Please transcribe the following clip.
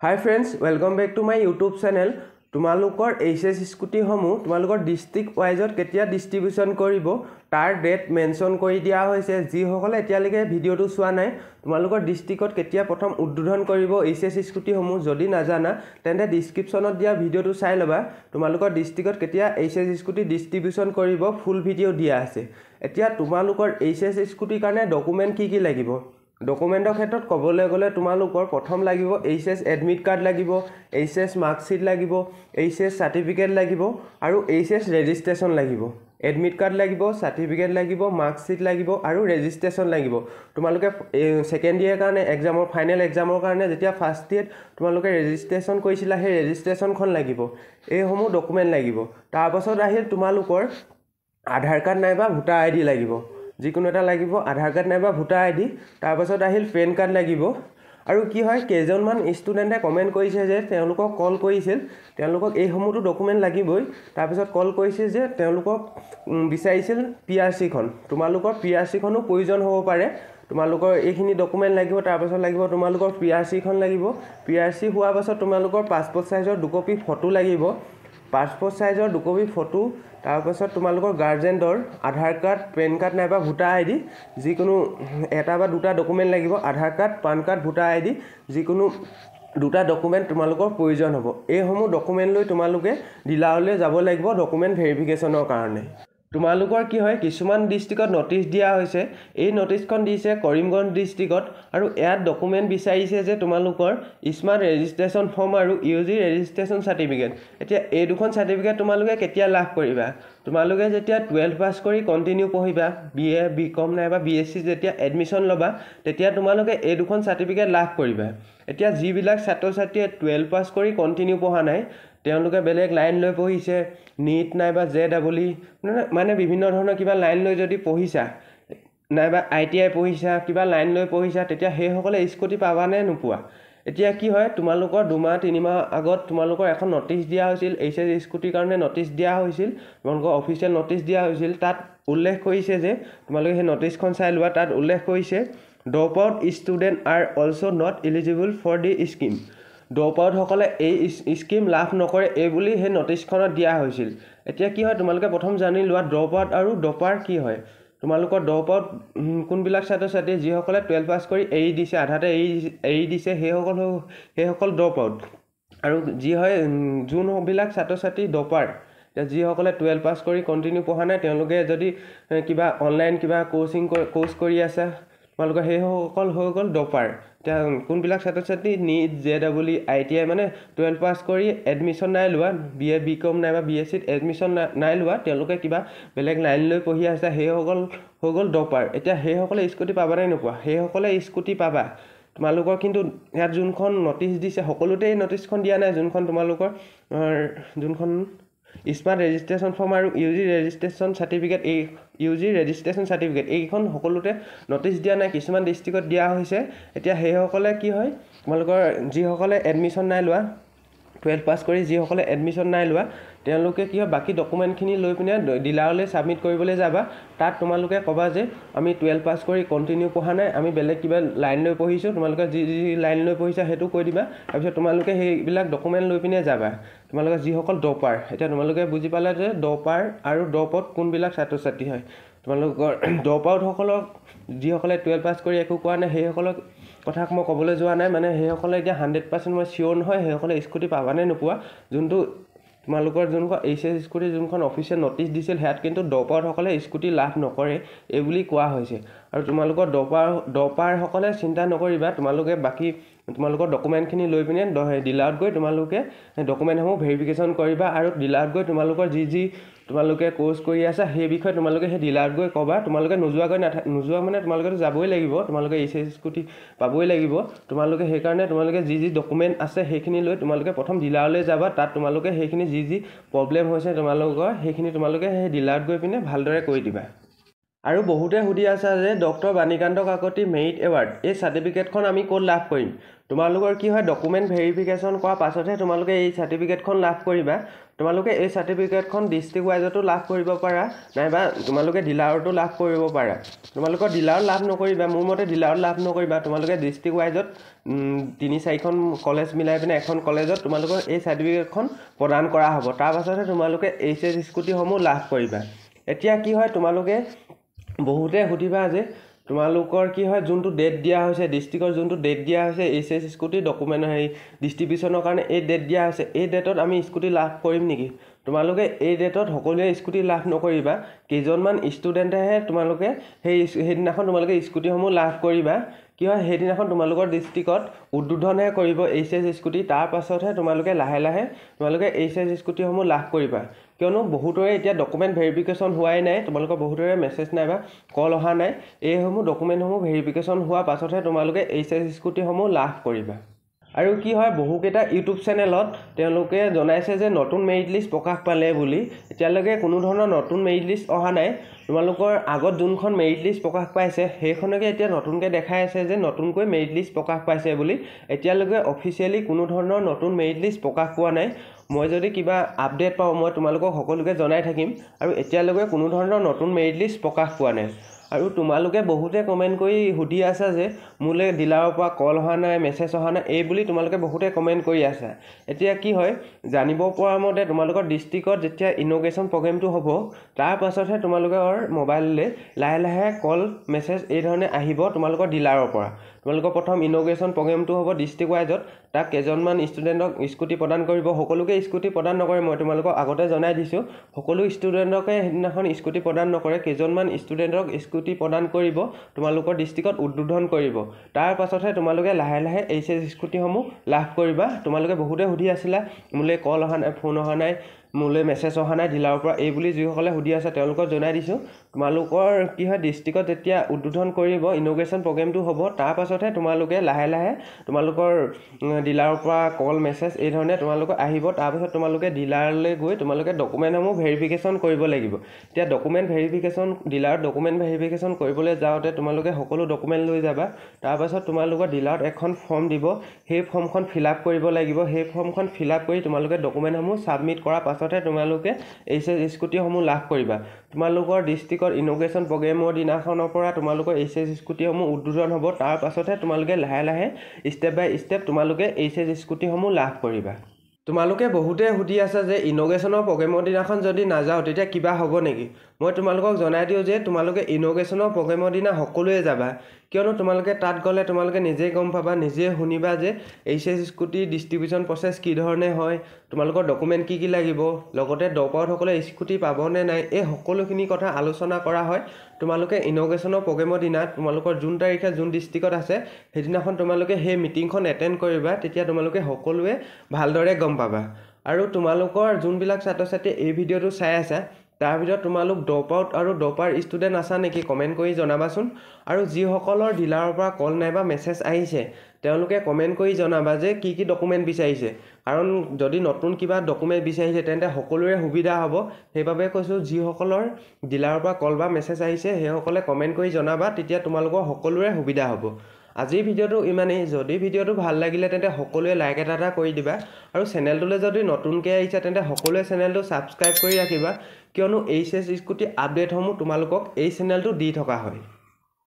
Hi friends, welcome back to my YouTube channel. তোমালোকৰ HS scooty সমূহ তোমালোকৰ district ওয়াইজত কেতিয়া ডিস্ট্ৰিবিউশন কৰিব তাৰ ডেট মেনশন কৰি দিয়া হৈছে যি সকলে এতিয়ালৈকে ভিডিওটো চোৱা নাই তোমালোকৰ ডিস্ট্ৰিক্টত কেতিয়া প্ৰথম উদ্বোধন কৰিব HS স্কুটি সমূহ যদি নাজানা তেন্তে ডেসক্ৰিপচনত দিয়া ভিডিওটো চাই লবা তোমালোকৰ ডিস্ট্ৰিক্টত কেতিয়া HS স্কুটি ডিস্ট্ৰিবিউশন কৰিব ফুল ভিডিও দিয়া আছে এতিয়া তোমালোকৰ HS স্কুটিৰ কাৰণে ডকুমেন্ট কি লাগিব ডকুমেন্টৰ ক্ষেত্ৰত কবলৈ গলে তোমালোকৰ প্ৰথম লাগিব HS এডমিট কাৰ্ড লাগিব HS মাৰ্কশিট লাগিব HS সাৰ্টিফিকেট লাগিব আৰু HS ৰেজিষ্ট্ৰেচন লাগিব এডমিট কাৰ্ড লাগিব সাৰ্টিফিকেট লাগিব মাৰ্কশিট লাগিব আৰু ৰেজিষ্ট্ৰেচন লাগিব তোমালোকে সেকেন্ড ইয়াৰ কাৰণে এক্সামৰ ফাইনেল এক্সামৰ কাৰণে যেতিয়া ফাৰ্স্ট ইয়াৰ তোমালোকে ৰেজিষ্ট্ৰেচন কৰিছিলা সেই ৰেজিষ্ট্ৰেচনখন লাগিব এই সমূহ ডকুমেন্ট লাগিব তাৰ পাছত আহিল তোমালোকৰ আধাৰ কাৰ্ড নাইবা ভোটাৰ আইডি লাগিব যিকোনো এটা লাগিব আধাৰ কাৰ্ড নাইবা ভোটাৰ আইডি তাৰ পাছত আহিল পেন কাৰ্ড লাগিব আৰু কি হয় কেজনমান ষ্টুডেন্টে কমেন্ট কৰিছে যে তেওঁলোকক কল কৰিছিল তেওঁলোকক এই সমূহটো ডকুমেন্ট লাগিবই তাৰ পাছত কল কৰিছে যে তেওঁলোকক বিচাৰিছিল PRC খন তোমালোকৰ PRC খনো প্ৰয়োজন হ'ব পাৰে তোমালোকৰ এইখিনি ডকুমেন্ট লাগিব তাৰ পাছত লাগিব তোমালোকৰ PRC খন লাগিব PRC হোৱাৰ পাছত তোমালোকৰ পাসপোৰ্ট সাইজৰ দুই কপি ফটো লাগিব পাসপোৰ্ট সাইজৰ দুই কপি ফটো তাৰ পাছত তোমালোকৰ গাৰ্জেনৰ আধাৰ কাৰ্ড পেন কাৰ্ড নাইবা ভোটাৰ আইডি যিকোনো এটা বা দুটা ডকুমেন্ট লাগিব Aadhaar card PAN card voter ID যিকোনো দুটা ডকুমেন্ট তোমালোকৰ প্ৰয়োজন হ'ব এই সমূহ ডকুমেন্ট লৈ তোমালোকে ডিলাৰলৈ যাব লাগিব ডকুমেন্ট ভেৰিফিকেশনৰ কাৰণে তোমালোকৰ কি হয় কিছুমান ডিস্ট্ৰিক্টত নটিচ দিয়া হৈছে এই নটিচখন দিছে কৰিমগঞ্জ ডিস্ট্ৰিক্টত আৰু ইয়াত ডকুমেন্ট বিচাৰিছে যে তোমালোকৰ স্মাৰ্ট ৰেজিষ্ট্ৰেচন ফৰ্ম আৰু UG ৰেজিষ্ট্ৰেচন সাৰ্টিফিকেট এতিয়া এই দুখন সাৰ্টিফিকেট তোমালোকে কেতিয়া লাভ কৰিবা তোমালোকে যেতিয়া 12 পাস কৰি কন্টিনিউ পঢ়িবা BA BCom নাইবা BSc যেতিয়া এডমিশন লবা তেতিয়া তোমালোকে এই দুখন সাৰ্টিফিকেট লাভ কৰিবা এতিয়া যিবিলাক ছাত্ৰ ছাত্ৰীয়ে 12 পাস কৰি কন্টিনিউ পঢ়া নাই তেওঁলোকে বেলেগ লাইন লৈ পঢ়িছে নীট নাইবা JEE মানে বিভিন্ন ধৰণৰ কিবা লাইন লৈ যদি পঢ়িছা নাইবা ITI পঢ়িছা কিবা লাইন লৈ পঢ়িছা তেতিয়া সেই সকলে স্কুটি পাবা নে নোপোৱা এতিয়া কি হয় তোমালোকৰ 2 মাহ 3 মাহ আগত তোমালোকৰ এখন নটিচ দিয়া হৈছিল HS স্কুটিৰ কাৰণে নটিচ দিয়া হৈছিল তোমালোকৰ অফিচিয়েল নটিচ দিয়া হৈছিল তাত উল্লেখ কৰিছে যে তোমালোকে সেই নটিচখন চাই লোৱা তাত উল্লেখ কৰিছে drop out student are also not eligible for the scheme drop out সকলে এই স্কিম লাভ নকৰে এই বুলি হে নটিচখনত দিয়া হৈছিল এতিয়া কি হয় তোমালোকে প্ৰথম জানি লোৱা drop out আৰু ডপাৰ কি হয় তোমালোকৰ drop out কোনবিলাক ছাত্ৰ ছাত্ৰী যি সকলে 12 পাস কৰি এৰি দিছে আধাতে এৰি দিছে সেই সকল drop out আৰু যি হয় যোন বিলাক ছাত্ৰ ছাত্ৰী ডপাৰ যি সকলে 12 পাস কৰি কন্টিনিউ পঢ়া নাই তেওঁলোকে যদি কিবা অনলাইন কিবা কোৰ্স কৰি আছে তোমালোকৰ সেই সকল হৈ গল ডপাৰ এতিয়া কোনবিলাক ছাত্ৰ ছাত্ৰী নীট JEE ITI মানে 12 পাস কৰি এডমিশন নাই লোৱা BA BCom নাইবা BSc এডমিশন নাই লোৱা তেওঁলোকে কিবা বেলেগ লাইন লৈ পঢ়ি আছে সেই সকল হৈ গল ডপাৰ এতিয়া সেই সকলে স্কুটি পাবা নাই নোপোৱা সেই সকলে স্কুটি পাবা তোমালোকৰ কিন্তু ইয়াত যোনখন নটিচ দিছে সকলোতে এই নটিচখন দিয়া নাই যোনখন তোমালোকৰ যোনখন স্মাৰ্ট ৰেজিষ্ট্ৰেচন ফৰ্ম আৰু UG ৰেজিষ্ট্ৰেচন সাৰ্টিফিকেট এই UG ৰেজিষ্ট্ৰেচন সাৰ্টিফিকেট এইখন সকলোতে নটিচ দিয়া নাই কিছুমান ডিস্ট্ৰিক্টত দিয়া হৈছে এতিয়া সেই সকলে কি হয় তোমালোকৰ যি সকলে এডমিশন নাই লোৱা 12 পাস কৰি যি সকলে এডমিশন নাই লোৱা তেওঁলোকে কি হয় বাকি ডকুমেন্টখিনি লৈ পিনে ডিলাৰলৈ সাবমিট কৰিবলৈ যাবা তাত তোমালোকে কবা যে আমি 12 পাস কৰি কন্টিনিউ পঢ়া নাই আমি বেলেগ কিবা লাইন লৈ পঢ়িছো তোমালোকে যি লাইন লৈ পঢ়িছা হেতু কৈ দিবা তাৰপিছত তোমালোকে সেইবিলাক ডকুমেন্ট লৈ পিনে যাবা তোমালোকে যি সকল ডপাৰ এটা তোমালোকে বুজি পালা যে ডপাৰ আৰু ড্ৰপ আউট কোনবিলাক ছাত্ৰ ছাত্ৰী হয় তোমালোকৰ ড্ৰপ আউট সকলক যি সকলে 12 পাস কৰি একো কোৱা নাই সেই সকলক কথা মই কবলৈ যোৱা নাই মানে সেই সকলে এতিয়া 100% মই সিওৰ নহয় সেই সকলে স্কুটি পাবা নে নোপোৱা যোনটো তোমালোকৰ যোনখন HS স্কুটি যোনখন অফিচিয়েল নটিচ দিছিল হেয়াত কিন্তু ড্ৰপ আউট সকলে স্কুটি লাভ নকৰে এই বুলি কোৱা হৈছে আৰু তোমালোকৰ ডপাৰ সকলে চিন্তা নকৰিবা তোমালোকে বাকি তোমালোকৰ ডকুমেন্টখিনি লৈ পিনে ডিলাৰত গৈ তোমালোকে ডকুমেন্টসমূহ ভেৰিফিকেশন কৰিবা আৰু ডিলাৰত গৈ তোমালোকৰ যি তোমালোকে কোৰ্স কৰি আছে সেই বিষয়ে তোমালোকে সেই ডিলাৰত গৈ কবা তোমালোকে নোযোৱা মানে তোমালোকে যাবই লাগিব তোমালোকে HS স্কুটি পাবই লাগিব তোমালোকে সেই কাৰণে তোমালোকে যি ডকুমেন্ট আছে সেইখিনি লৈ তোমালোকে প্ৰথম ডিলাৰলৈ যাবা তাত তোমালোকে সেইখিনি যি প্ৰবলেম হৈছে তোমালোকৰ সেইখিনি তোমালোকে সেই ডিলাৰত গৈ পিনে ভালদৰে কৈ দিবা আৰু বহুতে সুধি আছে যে doctor Banikanta Kakati merit award এই সাৰ্টিফিকেটখন আমি ক'ত লাভ কৰিম তোমালোকৰ কি হয় ডকুমেণ্ট ভেৰিফিকেশ্যন কৰাৰ পাছতহে তোমালোকে এই চাৰ্টিফিকেটখন লাভ কৰিবা তোমালোকে এই চাৰ্টিফিকেটখন ডিষ্ট্ৰিক্ট ৱাইজতো লাভ কৰিব পাৰা নাইবা তোমালোকে ডিলাৰতো লাভ কৰিব পাৰা তোমালোকৰ ডিলাৰত লাভ নকৰিবা মোৰ মতে ডিলাৰত লাভ নকৰিবা তোমালোকে ডিষ্ট্ৰিক্ট ৱাইজত 3-4খন কলেজ মিলাই পিনে এখন কলেজত তোমালোকৰ এই চাৰ্টিফিকেটখন প্ৰদান কৰা হ'ব তাৰ পাছতহে তোমালোকে এইচএছ স্কুটিসমূহ লাভ কৰিবা এতিয়া কি হয় তোমালোকে বহুতে সুধিবা যে তোমালোকৰ কি হয় যোনটো ডেট দিয়া হৈছে ডিস্ট্ৰিক্টৰ যোনটো ডেট দিয়া হৈছে এইচএছ স্কুটি ডকুমেণ্ট ডিস্ট্ৰিবিউচনৰ কাৰণে এই ডেট দিয়া হৈছে এই ডেটত আমি স্কুটি লাভ কৰিম নেকি তোমালোকে এই ডেটত সকলোৱে স্কুটি লাভ নকৰিবা কেইজনমান ষ্টুডেণ্টেহে তোমালোকে সেইদিনাখন তোমালোকে স্কুটিসমূহ লাভ কৰিবা কি হয় সেইদিনাখন তোমালোকৰ ডিস্ট্ৰিক্টত উদ্বোধনহে কৰিব এইচএছ স্কুটি তাৰ পাছতহে তোমালোকে লাহে লাহে তোমালোকে এইচএছ স্কুটিসমূহ লাভ কৰিবা কিয়নো বহুতৰে এতিয়া ডকুমেণ্ট ভেৰিফিকেশ্যন হোৱাই নাই তোমালোকৰ বহুতৰে মেছেজ নাই বা কল অহা নাই এইসমূহ ডকুমেণ্টসমূহ ভেৰিফিকেশ্যন হোৱাৰ পাছতহে তোমালোকে এইচএছ স্কুটিসমূহ লাভ কৰিবা আৰু কি হয় বহুকেইটা ইউটিউব চেনেলত তেওঁলোকে জনাইছে যে নতুন মেৰিট লিষ্ট প্ৰকাশ পালে বুলি এতিয়ালৈকে কোনো ধৰণৰ নতুন মেৰিট লিষ্ট অহা নাই তোমালোকৰ আগত যোনখন মেৰিট লিষ্ট প্ৰকাশ পাইছে সেইখনকে এতিয়া নতুনকৈ দেখাই আছে যে নতুনকৈ মেৰিট লিষ্ট প্ৰকাশ পাইছে বুলি এতিয়ালৈকে অফিচিয়েলি কোনো ধৰণৰ নতুন মেৰিট লিষ্ট প্ৰকাশ পোৱা নাই মই যদি কিবা আপডেট পাওঁ মই তোমালোকক সকলোকে জনাই থাকিম আৰু এতিয়ালৈকে কোনো ধৰণৰ নতুন মেৰিট লিষ্ট প্ৰকাশ পোৱা নাই আৰু তোমালোকে বহুতে কমেণ্ট কৰি সুধি আছা যে মোলে ডিলাৰৰ পৰা কল অহা নাই মেছেজ অহা নাই এই বুলি তোমালোকে বহুতে কমেণ্ট কৰি আছা এতিয়া কি হয় জানিব পৰা মতে তোমালোকৰ ডিস্ট্ৰিক্টত যেতিয়া ইনগ্ৰেশ্যন প্ৰগ্ৰেমটো হ'ব তাৰ পাছতহে তোমালোকৰ মোবাইললৈ লাহে লাহে কল মেছেজ এই ধৰণে আহিব তোমালোকৰ ডিলাৰৰ পৰা তোমালোকৰ প্ৰথম ইনগ্ৰেশ্যন প্ৰগ্ৰেমটো হ'ব ডিস্ট্ৰিক্ট ৱাইজত তাক কেইজনমান ষ্টুডেণ্টক স্কুটি প্ৰদান কৰিব সকলোকে স্কুটি প্ৰদান নকৰে মই তোমালোকক আগতে জনাই দিছোঁ সকলো ষ্টুডেণ্টকে সেইদিনাখন স্কুটি প্ৰদান নকৰে কেইজনমান ষ্টুডেণ্টক স্কুটি প্ৰদান কৰিব তোমালোকৰ ডিস্ট্ৰিক্টত উদ্বোধন কৰিব তাৰ পাছতহে তোমালোকে লাহে লাহে এইচএছ স্কুটিসমূহ লাভ কৰিবা তোমালোকে বহুতে সুধি আছিলা মোলে কল অহা নাই ফোন অহা নাই মোলে মেছেজ অহা নাই ডিলাৰৰ পৰা এই বুলি যিসকলে সুধি আছে তেওঁলোকক জনাই দিছোঁ তোমালোকৰ কি হয় ডিস্ট্ৰিক্টত যেতিয়া উদ্বোধন কৰিব ইনগ্ৰেশ্যন প্ৰগ্ৰেমটো হ'ব তাৰ পাছতহে তোমালোকে লাহে লাহে তোমালোকৰ ডিলাৰৰ পৰা কল মেছেজ এই ধৰণে তোমালোকৰ আহিব তাৰপিছত তোমালোকে ডিলাৰলৈ গৈ তোমালোকে ডকুমেণ্টসমূহ ভেৰিফিকেশ্যন কৰিব লাগিব এতিয়া ডকুমেণ্ট ভেৰিফিকেশ্যন ডিলাৰত ডকুমেণ্ট ভেৰিফিকেশ্যন কৰিবলৈ যাওঁতে তোমালোকে সকলো ডকুমেণ্ট লৈ যাবা তাৰপাছত তোমালোকৰ ডিলাৰত এখন ফৰ্ম দিব সেই ফৰ্মখন ফিল আপ কৰিব লাগিব সেই ফৰ্মখন ফিল আপ কৰি তোমালোকে ডকুমেণ্টসমূহ ছাবমিট কৰাৰ পাছতহে তোমালোকে এইচএছ স্কুটিসমূহ লাভ কৰিবা তোমালোকৰ ডিস্ট্ৰিক্টৰ ইনগ্ৰেশ্যন প্ৰগ্ৰেমৰ দিনাখনৰ পৰা তোমালোকৰ এইচএছ স্কুটিসমূহ উদ্বোধন হ'ব তাৰ পাছতহে তোমালোকে লাহে লাহে ষ্টেপ বাই ষ্টেপ তোমালোকে এইচএছ স্কুটিসমূহ লাভ কৰিবা তোমালোকে বহুতে সুধি আছে যে ইনগ্ৰেশ্যনৰ প্ৰগ্ৰেমৰ দিনাখন যদি নাযাওঁ তেতিয়া কিবা হ'ব নেকি মই তোমালোকক জনাই দিওঁ যে তোমালোকে ইনগ্ৰেশ্যনৰ প্ৰগ্ৰেমৰ দিনা সকলোৱে যাবা কিয়নো তোমালোকে তাত গ'লে তোমালোকে নিজেই গম পাবা নিজে শুনিবা যে এইচএছ স্কুটি ডিস্ট্ৰিবিউশ্যন প্ৰচেছ কি ধৰণে হয় তোমালোকৰ ডকুমেণ্ট কি কি লাগিব লগতে ড্ৰপ আউটসকলে স্কুটি পাবনে নাই এই সকলোখিনি কথা আলোচনা কৰা হয় তোমালোকে ইনগ্ৰেশ্যনৰ প্ৰগ্ৰেমৰ দিনা তোমালোকৰ যোন তাৰিখে যোন ডিস্ট্ৰিক্টত আছে সেইদিনাখন তোমালোকে সেই মিটিংখন এটেণ্ড কৰিবা তেতিয়া তোমালোকে সকলোৱে ভালদৰে গম পাবা আৰু তোমালোকৰ যোনবিলাক ছাত্ৰ ছাত্ৰী এই ভিডিঅ'টো চাই আছা তাৰ ভিতৰত তোমালোক ড্ৰপ আউট আৰু ড্ৰপাৰ ষ্টুডেণ্ট আছা নেকি কমেণ্ট কৰি জনাবাচোন আৰু যিসকলৰ ডিলাৰৰ পৰা কল নাইবা মেছেজ আহিছে তেওঁলোকে কমেণ্ট কৰি জনাবা যে কি কি ডকুমেণ্ট বিচাৰিছে কাৰণ যদি নতুন কিবা ডকুমেণ্ট বিচাৰিছে তেন্তে সকলোৰে সুবিধা হ'ব সেইবাবে কৈছোঁ যিসকলৰ ডিলাৰৰ পৰা কল বা মেছেজ আহিছে সেইসকলে কমেণ্ট কৰি জনাবা তেতিয়া তোমালোকৰ সকলোৰে সুবিধা হ'ব আজিৰ ভিডিঅ'টো ইমানেই যদি ভিডিঅ'টো ভাল লাগিলে তেন্তে সকলোৱে লাইক এটা কৰি দিবা আৰু চেনেলটোলৈ যদি নতুনকৈ আহিছে তেন্তে সকলোৱে চেনেলটো ছাবস্ক্ৰাইব কৰি ৰাখিবা কিয়নো এইচএছ স্কুটি আপডেটসমূহ তোমালোকক এই চেনেলটো দি থকা হয়